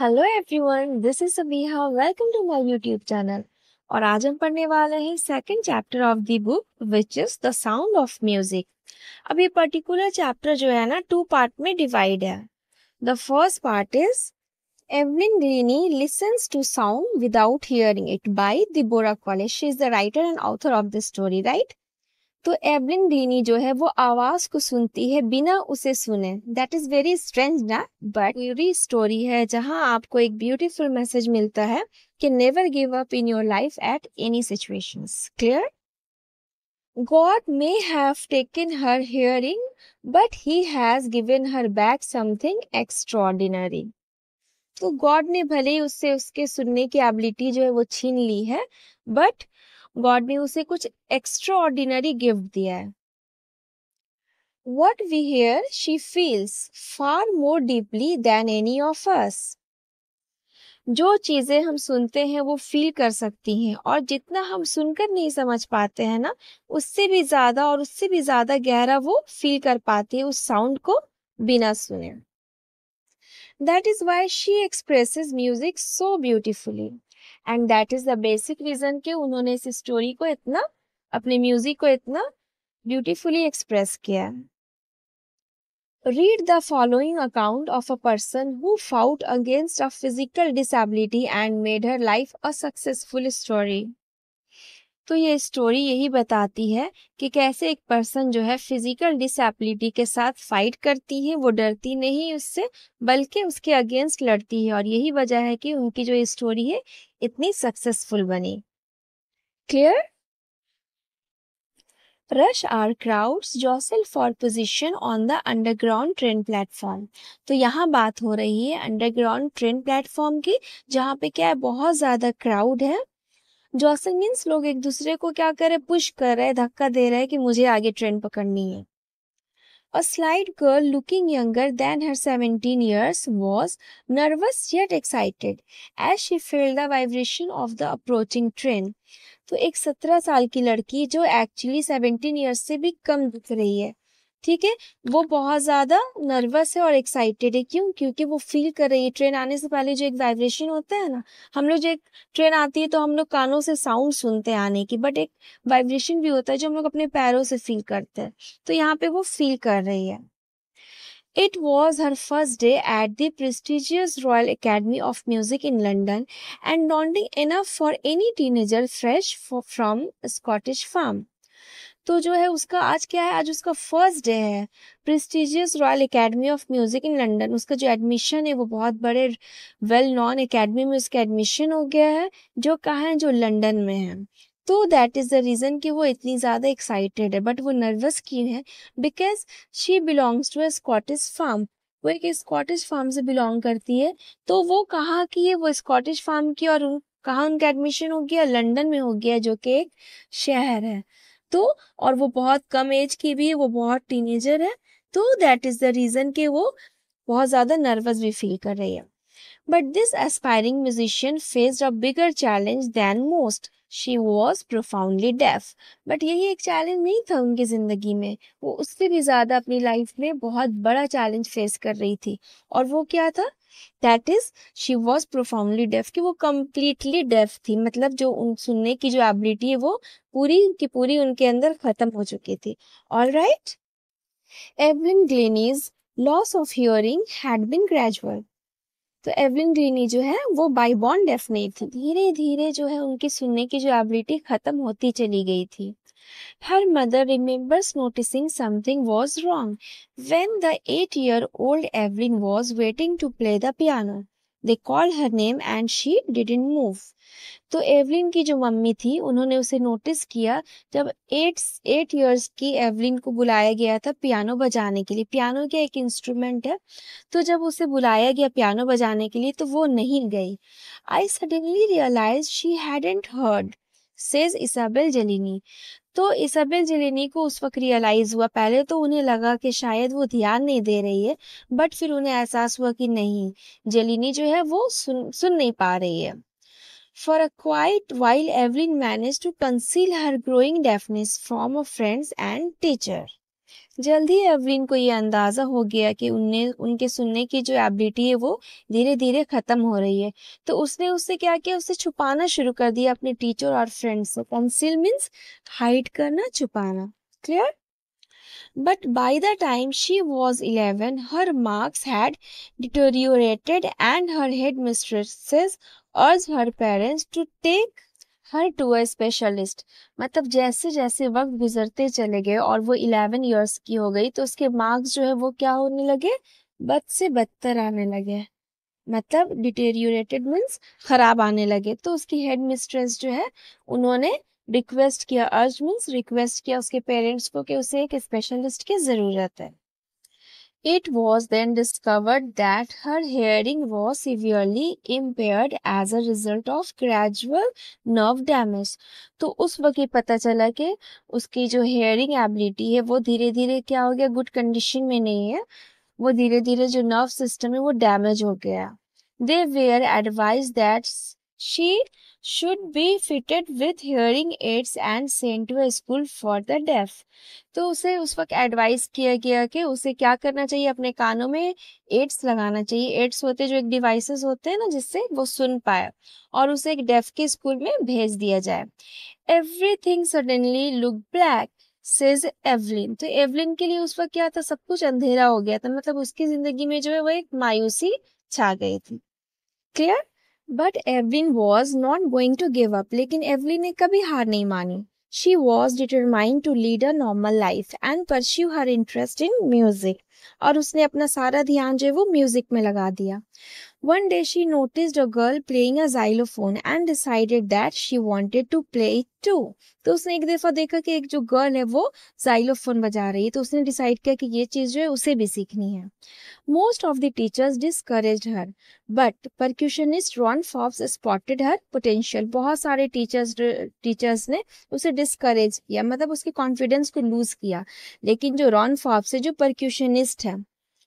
Hello everyone, this is Sameeha. Welcome to my YouTube channel. और आज हम पढ़ने वाले हैं second chapter of the book which is the sound of music. अब ये पर्टिकुलर चैप्टर जो है ना, टू पार्ट में डिवाइड है। The first part is Evelyn Glennie listens to sound without hearing it by Deborah college. She is the writer and author of the story, right. तो Evelyn Glennie जो है वो आवाज को सुनती है बिना उसे सुने। दैट इज वेरी स्ट्रेंज ना, बट पूरी स्टोरी है जहां आपको एक ब्यूटीफुल मैसेज मिलता है कि never give up in your life at any situations. Clear? God may have taken her hearing, but he has given her back something extraordinary. तो गॉड ने भले ही उससे उसके सुनने की एबिलिटी जो है वो छीन ली है, बट गॉड ने उसे कुछ एक्स्ट्रा ऑर्डिनरी गिफ्ट दिया है। What we hear, she feels far more deeply than any of us. जो चीजें हम सुनते हैं वो फील कर सकती हैं, और जितना हम सुनकर नहीं समझ पाते हैं ना, उससे भी ज्यादा और उससे भी ज्यादा गहरा वो फील कर पाती है उस साउंड को बिना सुने। That is why she expresses music so beautifully. And that is the basic reason कि उन्होंने इस स्टोरी को इतना, अपने म्यूजिक को इतना ब्यूटीफुली एक्सप्रेस किया है। Read the following account of a person who fought against a physical disability and made her life a successful story. तो ये स्टोरी यही बताती है कि कैसे एक पर्सन जो है फिजिकल डिसेबिलिटी के साथ फाइट करती है, वो डरती नहीं उससे, बल्कि उसके अगेंस्ट लड़ती है, और यही वजह है कि उनकी जो ये स्टोरी है इतनी सक्सेसफुल बनी। Clear? Rush hour crowds jostle for position on the underground train platform. तो यहाँ बात हो रही है अंडरग्राउंड ट्रेन प्लेटफॉर्म की, जहाँ पे क्या है, बहुत ज्यादा क्राउड है। जॉसल मीन्स लोग एक दूसरे को क्या कर रहे, पुश कर रहे, धक्का दे रहे हैं कि मुझे आगे ट्रेन पकड़नी है। A slight girl looking younger than her 17 years was nervous yet excited as she felt the vibration of the approaching train. तो एक 17 साल की लड़की जो एक्चुअली 17 ईयर्स से भी कम दिख रही है, ठीक है, वो बहुत ज्यादा नर्वस है और एक्साइटेड है। क्यों? क्योंकि वो फील कर रही है ट्रेन आने से पहले जो एक वाइब्रेशन होता है ना, हम लोग जो एक ट्रेन आती है तो हम लोग कानों से साउंड सुनते हैं आने की, बट एक वाइब्रेशन भी होता है जो हम लोग अपने पैरों से फील करते हैं। तो यहाँ पे वो फील कर रही है। It was her first day at the prestigious Royal Academy of Music in London, and daunting enough for any teenager fresh from a Scottish farm. तो जो है उसका आज क्या है, आज उसका फर्स्ट डे है prestigious royal academy of music in London. उसका जो एडमिशन है वो बहुत बड़े वेल नॉन एकेडमी में उसका एडमिशन हो गया है, जो कहाँ है, जो लंदन में है। तो दैट इज द रीजन कि वो इतनी ज्यादा एक्साइटेड है, बट वो नर्वस क्यों है? Because she belongs to a Scottish farm. वो एक स्कॉटिश फार्म से बिलोंग करती है। तो वो कहाँ की है? वो स्कॉटिश फार्म की। और कहाँ उनका एडमिशन हो गया? लंदन में हो गया, जो कि एक शहर है। तो और वो बहुत कम एज की भी है, वो बहुत टीनेजर है। तो दैट इज द रीजन कि वो बहुत ज्यादा नर्वस भी फील कर रही है। But this aspiring musician faced a bigger challenge than most. She was profoundly deaf. But यही एक चैलेंज नहीं था उनकी जिंदगी में, वो उससे भी ज्यादा अपनी लाइफ में बहुत बड़ा चैलेंज फेस कर रही थी। और वो क्या था? That is she was profoundly deaf, कि वो कम्प्लीटली डेफ थी। मतलब जो उन सुनने की जो एबिलिटी है वो पूरी की पूरी उनके अंदर खत्म हो चुकी थी। All right. Evelyn Glennie's loss of hearing had been gradual. तो एवलिन ग्लीनी जो है वो बाय बॉर्न डेफ नहीं थी, धीरे धीरे जो है उनकी सुनने की जो एबिलिटी खत्म होती चली गई थी। Her mother remembers noticing something was wrong when the 8-year-old Evelyn was waiting to play the piano. They called her name and she didn't move. तो एवलिन की जो मम्मी थी उन्होंने उसे नोटिस किया जब 8 इयर्स की एवलिन को बुलाया गया था पियानो बजाने के लिए। पियानो क्या एक इंस्ट्रूमेंट है। तो जब उसे बुलाया गया पियानो बजाने के लिए तो वो नहीं गई। I suddenly realise she hadn't heard, says Isabel Glennie. तो इसाबेल जेलिनी को उस वक्त रियलाइज हुआ, पहले तो उन्हें लगा कि शायद वो ध्यान नहीं दे रही है, बट फिर उन्हें एहसास हुआ कि नहीं, जेलिनी जो है वो सुन नहीं पा रही है। For a quiet while, Evelyn managed to conceal her growing deafness from her friends and teacher. जल्द ही एवलिन को ये अंदाजा हो गया कि उनके सुनने की जो एबिलिटी है वो धीरे धीरे खत्म हो रही है। तो उसने उससे क्या किया, उसे छुपाना शुरू कर दिया अपने टीचर और फ्रेंड्स से। कंसील मीन्स हाइड करना, छुपाना। Clear? But by the time she was 11, her marks had deteriorated and her headmistresses urged her parents to take her to a specialist। मतलब जैसे जैसे वक्त गुजरते चले गए और वो 11 इयर्स की हो गई तो उसके मार्क्स जो है वो क्या होने लगे, बद से बदतर आने लगे। मतलब डिटेरियोरेटेड मीन्स खराब आने लगे। तो उसकी हेड मिस्ट्रेस जो है उन्होंने रिक्वेस्ट किया, अर्ज मीन्स रिक्वेस्ट किया उसके पेरेंट्स को कि उसे एक स्पेशलिस्ट की ज़रूरत है। It was then discovered that her hearing was severely impaired as a result of gradual nerve damage। तो उस वक्त ये पता चला कि उसकी जो हेयरिंग एबिलिटी है वो धीरे धीरे क्या हो गया, गुड कंडीशन में नहीं है, वो धीरे धीरे जो नर्व सिस्टम है वो डैमेज हो गया। They were advise that she should be fitted with hearing aids and sent to a school for the deaf. तो उसे उस वक्त एडवाइस किया गया कि उसे क्या करना चाहिए, अपने कानों में एड्स लगाना चाहिए। एड्स होते जो एक डिवाइसेस होते हैं ना जिससे वो सुन पाए, और उसे एक डेफ के स्कूल में भेज दिया जाए। Everything suddenly look black says Evelyn. तो एवलिन के लिए उस वक्त क्या था, सब कुछ अंधेरा हो गया था। मतलब उसकी जिंदगी में जो है वो एक मायूसी छा गई थी। Clear? But Evelyn was not going to give up. लेकिन एवलिन ने कभी हार नहीं मानी। She was determined to lead a normal life and pursue her interest in music. और उसने अपना सारा ध्यान जो है वो म्यूजिक में लगा दिया। One day she noticed a girl playing a xylophone and decided that she wanted to play it too। तो उसने एक दफा देखा कि एक जो गर्ल है वो xylophone बजा रही है, तो उसने डिसाइड किया कि ये चीज जो है उसे भी सीखनी है। Most of the teachers discouraged her, but percussionist Ron Forbes spotted her potential। बहुत सारे टीचर्स ने उसे डिस्करेज किया, मतलब उसके कॉन्फिडेंस को लूज किया। लेकिन जो रॉन फॉर्ब्स है, जो परक्यूशनिस्ट है,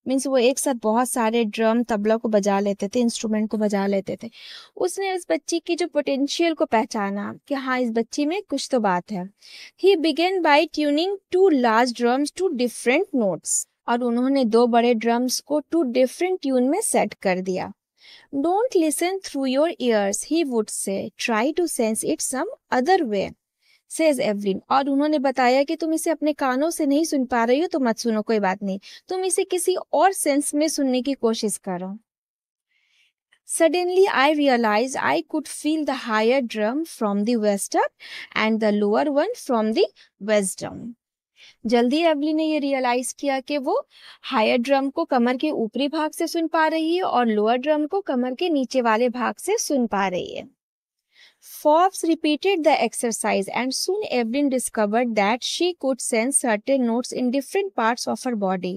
मीन्स वो एक साथ बहुत सारे ड्रम तबला को बजा लेते थे, इंस्ट्रूमेंट को बजा लेते थे। उसने इस बच्ची की जो पोटेंशियल को पहचाना कि हाँ इस बच्ची में कुछ तो बात है। He began by tuning two large drums to different notes. और उन्होंने दो बड़े ड्रम्स को टू डिफरेंट ट्यून में सेट कर दिया। Don't listen through your ears he would say, try to sense it some other way says Evelyn. और उन्होंने बताया कि तुम इसे अपने कानों से नहीं सुन पा रही हो तो मत सुनो, कोई बात नहीं, तुम इसे किसी और सेंस में सुनने की कोशिश करो। Suddenly I realized I could feel the higher drum from the west up and the lower one from the west down। जल्दी एवली ने ये रियलाइज किया कि वो हायर ड्रम को कमर के ऊपरी भाग से सुन पा रही है और लोअर ड्रम को कमर के नीचे वाले भाग से सुन पा रही है। Forbes repeated the exercise and soon Evelyn discovered that she could sense certain notes in different parts of her body।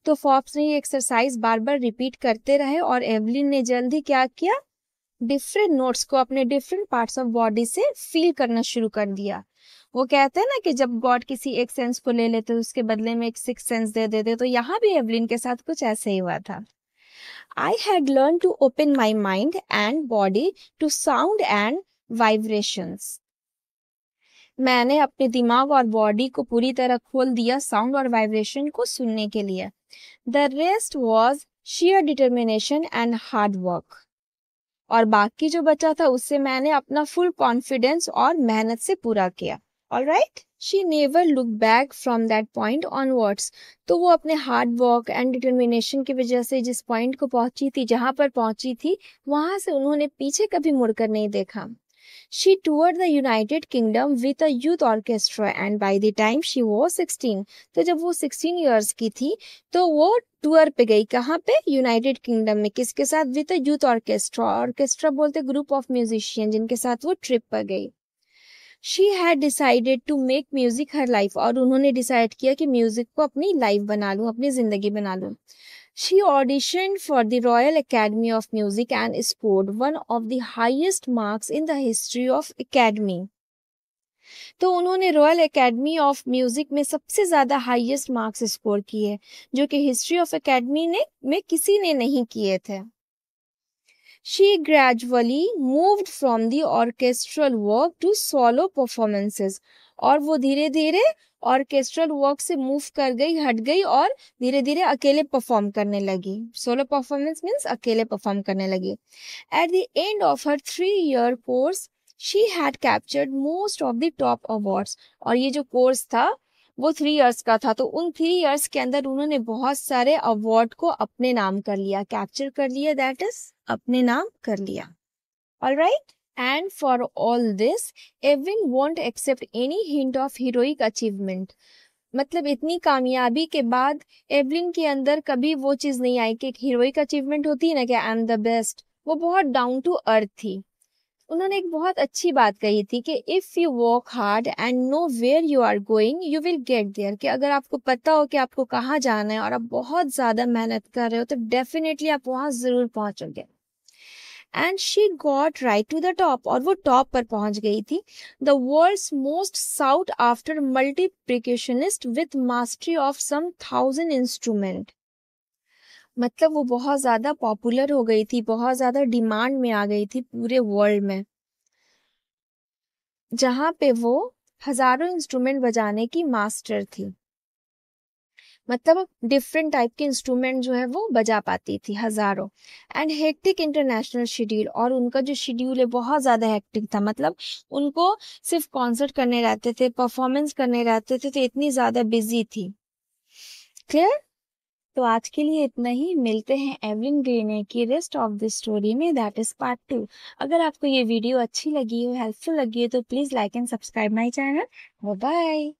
तो Forbes ने ये एक्सरसाइज बार बार रिपीट करते रहे और एवलिन ने जल्दी क्या किया, डिफरेंट नोट्स को अपने डिफरेंट पार्ट्स ऑफ बॉडी से फील करना शुरू कर दिया। वो कहते हैं ना कि जब गॉड किसी एक सेंस को ले लेते उसके बदले में एक सिक्स सेंस दे देते, तो यहाँ भी एवलिन के साथ कुछ ऐसे ही हुआ था। I had learned to open my mind and body to sound and vibrations। मैंने अपने दिमाग और बॉडी को पूरी तरह खोल दिया साउंड और वाइब्रेशन को सुनने के लिए। The rest was sheer determination and hard work. और बाकी जो बचा था उससे मैंने अपना फुल कॉन्फिडेंस और मेहनत से पूरा किया। Alright, she never look back from that point onwards. तो वो अपने हार्ड वर्क एंड डिटर्मिनेशन की वजह से जिस पॉइंट को पहुंची थी, जहां पर पहुंची थी, वहां से उन्होंने पीछे कभी मुड़कर नहीं देखा। She toured the United Kingdom with a youth orchestra and by the time she was 16, तो जब वो 16 years की थी तो वो टूर पे गई। कहाँ पे? यूनाइटेड किंगडम में। किसके साथ? With a youth orchestra. Orchestra बोलते ग्रुप ऑफ म्यूजिशियन जिनके साथ वो ट्रिप पर गई। She had decided to make music her life. और उन्होंने डिसाइड किया कि म्यूजिक को अपनी लाइफ बना लूं, अपनी जिंदगी बना लूं। She auditioned for the Royal Academy of Music and scored one of the highest marks in the history of Academy। तो उन्होंने रॉयल एकेडमी ऑफ म्यूजिक में सबसे ज्यादा हाईएस्ट मार्क्स स्कोर किए, जो कि हिस्ट्री ऑफ एकेडमी में किसी ने नहीं किए थे। She gradually moved from the orchestral work to solo performances. और वो धीरे धीरे ऑर्केस्ट्रल वर्क से मूव कर गई, हट गई और धीरे धीरे अकेले परफॉर्म करने लगी. सोलो परफॉर्मेंस मीन्स अकेले परफॉर्म करने लगी. At the end of her 3-year course, she had captured most of the top awards. और ये जो कोर्स था वो 3 इयर्स का था, तो उन 3 इयर्स के अंदर उन्होंने बहुत सारे अवार्ड को अपने नाम कर लिया, कैप्चर कर लिया, दैट इज अपने नाम कर लिया. Alright. And for all this Evelyn won't accept any hint of heroic achievement. मतलब इतनी कामयाबी के बाद एवलिन के अंदर कभी वो चीज़ नहीं आई कि एक हीरोइक अचीवमेंट होती है ना कि आई एम द बेस्ट. वो बहुत डाउन टू अर्थ थी. उन्होंने एक बहुत अच्छी बात कही थी कि if you work hard and know where you are going you will get there. कि अगर आपको पता हो कि आपको कहाँ जाना है और आप बहुत ज़्यादा मेहनत कर रहे हो तो डेफिनेटली आप वहाँ ज़रूर पहुँचोगे. And she got right to the top. और वो टॉप पर पहुंच गई थी. The world's most sought after multipercussionist with mastery of some 1000 instrument. मतलब वो बहुत ज़्यादा पॉपुलर हो गई थी, बहुत ज़्यादा डिमांड में आ गई थी पूरे वर्ल्ड में, जहाँ पे वो हजारों इंस्ट्रूमेंट बजाने की मास्टर थी. मतलब डिफरेंट टाइप के इंस्ट्रूमेंट जो है वो बजा पाती थी हजारों. And hectic international schedule. और उनका जो शेड्यूल है बहुत ज़्यादा हेक्टिक था. मतलब उनको सिर्फ कॉन्सर्ट करने रहते थे, परफॉर्मेंस करने रहते थे, तो इतनी ज़्यादा बिजी थी. क्लियर. तो आज के लिए इतना ही. मिलते हैं एवलिन ग्रीने की रेस्ट ऑफ द स्टोरी में, दैट इज पार्ट 2. अगर आपको ये वीडियो अच्छी लगी हो, हेल्पफुल लगी हो, तो please like and subscribe my channel. Bye.